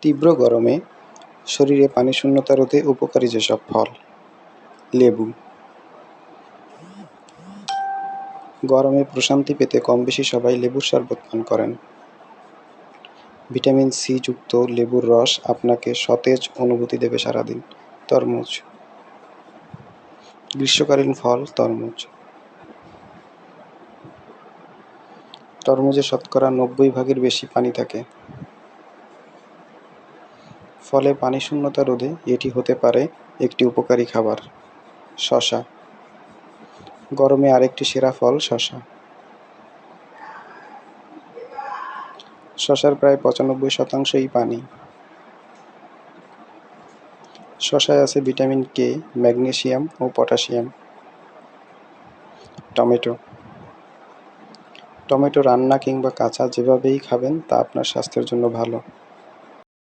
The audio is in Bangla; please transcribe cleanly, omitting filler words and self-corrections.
তীব্র গরমে শরীরে পানি শূন্যতা রোধে উপকারী যেসব ফল। লেবু। গরমে প্রশান্তি পেতে কমবেশি সবাই লেবুর শরবত পান করেন। ভিটামিন সি যুক্ত লেবুর রস আপনাকে সতেজ অনুভূতি দেবে সারাদিন। তরমুজ। গ্রীষ্মকালীন ফল তরমুজ। তরমুজে শতকরা ৯০ ভাগের বেশি পানি থাকে। ফলে পানি শূন্যতা রোধে এটি হতে পারে একটি উপকারী খাবার। শসা। গরমে আরেকটি সেরা ফল শসা। শসার প্রায় ৯৫%ই পানি। শসায় আছে ভিটামিন কে, ম্যাগনেসিয়াম ও পটাশিয়াম। টমেটো। টমেটো রান্না কিংবা কাঁচা যেভাবেই খাবেন তা আপনার স্বাস্থ্যের জন্য ভালো।